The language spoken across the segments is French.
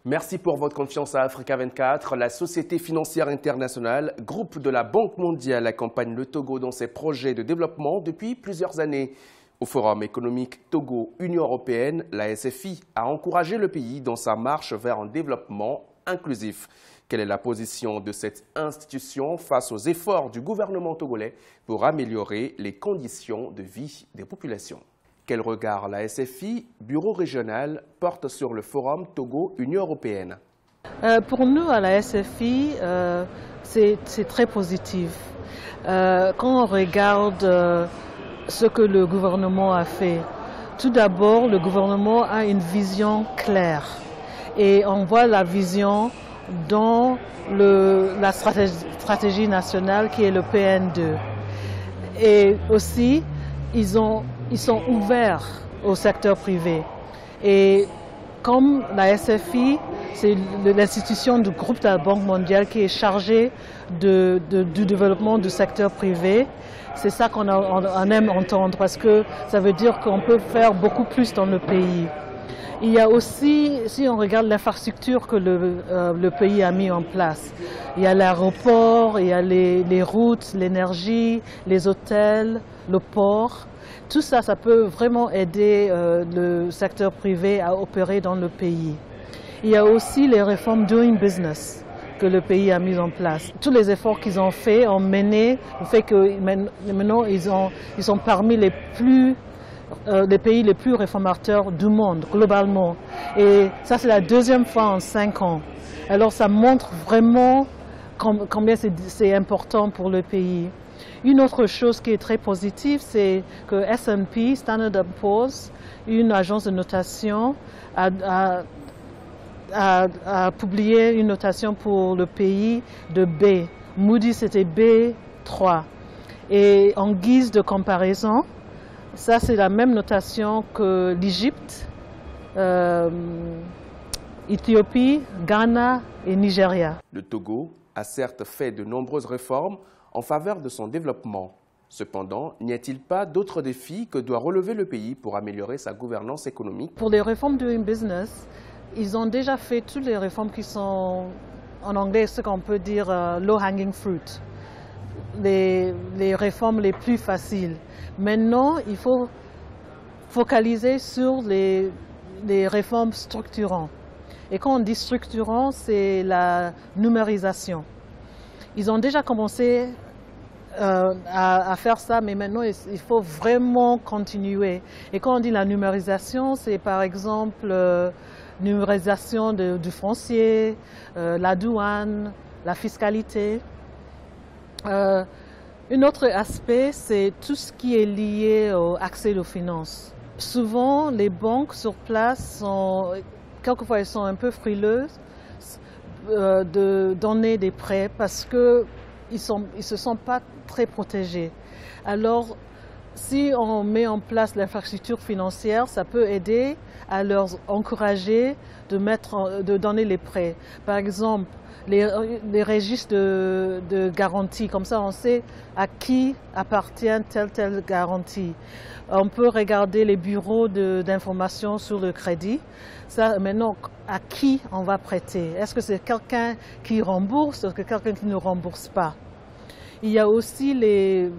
Merci pour votre confiance à Africa 24. La Société financière internationale, groupe de la Banque mondiale, accompagne le Togo dans ses projets de développement depuis plusieurs années. Au Forum économique Togo-Union européenne, la SFI a encouragé le pays dans sa marche vers un développement inclusif. Quelle est la position de cette institution face aux efforts du gouvernement togolais pour améliorer les conditions de vie des populations? Quel regard la SFI, bureau régional, porte sur le Forum Togo-Union européenne? Pour nous, à la SFI, c'est très positif. Quand on regarde ce que le gouvernement a fait, tout d'abord, le gouvernement a une vision claire. Et on voit la vision dans la stratégie nationale qui est le PN2. Et aussi, ils sont ouverts au secteur privé. Et comme la SFI, c'est l'institution du groupe de la Banque mondiale qui est chargée du développement du secteur privé, c'est ça qu'on aime entendre parce que ça veut dire qu'on peut faire beaucoup plus dans le pays. Il y a aussi, si on regarde l'infrastructure que le pays a mis en place, il y a l'aéroport, il y a les routes, l'énergie, les hôtels, le port. Tout ça, ça peut vraiment aider le secteur privé à opérer dans le pays. Il y a aussi les réformes Doing Business que le pays a mis en place. Tous les efforts qu'ils ont faits ont mené au fait que maintenant ils sont parmi les pays les plus réformateurs du monde, globalement. Et ça, c'est la deuxième fois en 5 ans. Alors ça montre vraiment combien c'est important pour le pays. Une autre chose qui est très positive, c'est que S&P, Standard & Poor's, une agence de notation, a publié une notation pour le pays de B. Moody's, c'était B3. Et en guise de comparaison, ça c'est la même notation que l'Égypte, Éthiopie, Ghana et Nigeria. Le Togo a certes fait de nombreuses réformes en faveur de son développement. Cependant, n'y a-t-il pas d'autres défis que doit relever le pays pour améliorer sa gouvernance économique? Pour les réformes Doing Business, ils ont déjà fait toutes les réformes qui sont, en anglais, ce qu'on peut dire low-hanging fruit, les réformes les plus faciles. Maintenant, il faut focaliser sur les réformes structurantes. Et quand on dit structurant, c'est la numérisation. Ils ont déjà commencé à faire ça, mais maintenant il faut vraiment continuer. Et quand on dit la numérisation, c'est par exemple numérisation du foncier, la douane, la fiscalité. Un autre aspect, c'est tout ce qui est lié au accès aux finances. Souvent, les banques sur place quelquefois elles sont un peu frileuses de donner des prêts parce qu'ils ne se sentent pas très protégés. Alors, si on met en place l'infrastructure financière, ça peut aider à leur encourager de donner les prêts. Par exemple, les registres de garantie, comme ça on sait à qui appartient telle garantie. On peut regarder les bureaux d'information sur le crédit. Ça, maintenant, à qui on va prêter? Est-ce que c'est quelqu'un qui rembourse ou est-ce que quelqu'un qui ne rembourse pas? Il y a aussi les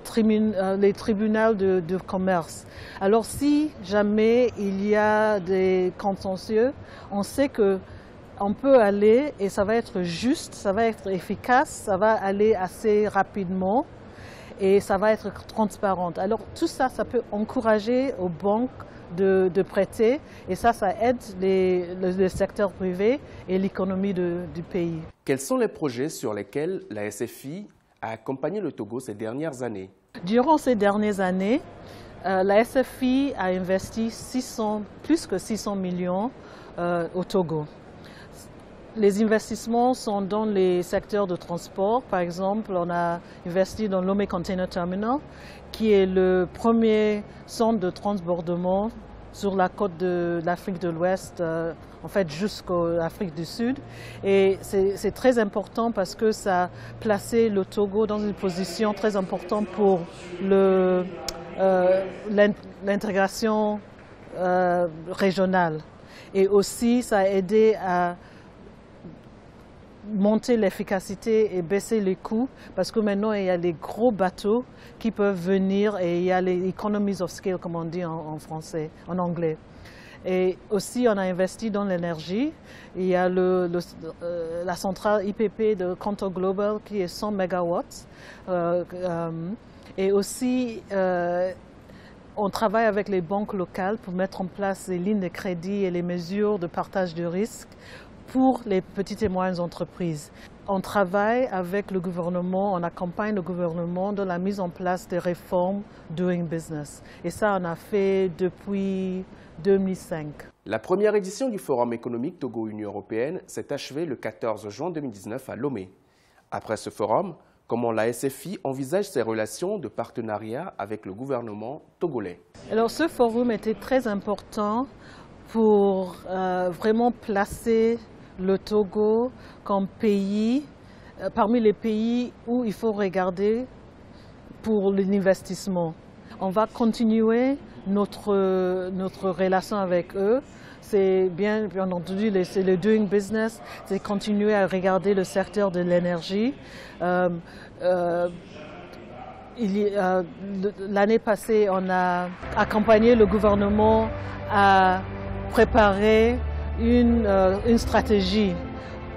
tribunaux de commerce. Alors si jamais il y a des contentieux, on sait qu'on peut aller et ça va être juste, ça va être efficace, ça va aller assez rapidement et ça va être transparent. Alors tout ça, ça peut encourager aux banques de prêter et ça aide le secteur privé et l'économie du pays. Quels sont les projets sur lesquels la SFI a accompagné le Togo ces dernières années? Durant ces dernières années, la SFI a investi plus que 600 millions au Togo. Les investissements sont dans les secteurs de transport. Par exemple, on a investi dans Lomé Container Terminal, qui est le premier centre de transbordement sur la côte de l'Afrique de l'Ouest, en fait jusqu'en Afrique du Sud. Et c'est très important parce que ça a placé le Togo dans une position très importante pour l'intégration régionale. Et aussi, ça a aidé à monter l'efficacité et baisser les coûts parce que maintenant il y a les gros bateaux qui peuvent venir et il y a les economies of scale comme on dit en français, en anglais. Et aussi on a investi dans l'énergie. Il y a la centrale IPP de Kanto Global qui est 100 megawatts. Et aussi on travaille avec les banques locales pour mettre en place les lignes de crédit et les mesures de partage de risques pour les petites et moyennes entreprises. On travaille avec le gouvernement, on accompagne le gouvernement dans la mise en place des réformes Doing Business. Et ça, on a fait depuis 2005. La première édition du Forum économique Togo-Union européenne s'est achevée le 14 juin 2019 à Lomé. Après ce forum, comment la SFI envisage ses relations de partenariat avec le gouvernement togolais? Alors ce forum était très important pour vraiment placer le Togo comme pays, parmi les pays où il faut regarder pour l'investissement. On va continuer notre relation avec eux. C'est bien entendu, c'est le doing business, c'est continuer à regarder le secteur de l'énergie. L'année passée, on a accompagné le gouvernement à préparer une stratégie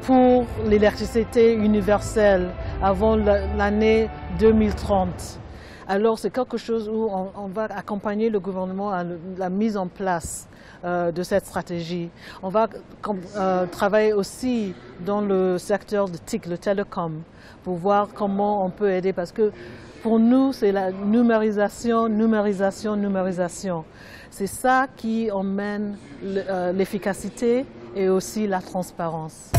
pour l'électricité universelle avant l'année 2030. Alors c'est quelque chose où on va accompagner le gouvernement à la mise en place de cette stratégie. On va travailler aussi dans le secteur de TIC, le télécom, pour voir comment on peut aider parce que pour nous, c'est la numérisation, numérisation, numérisation. C'est ça qui emmène l'efficacité et aussi la transparence.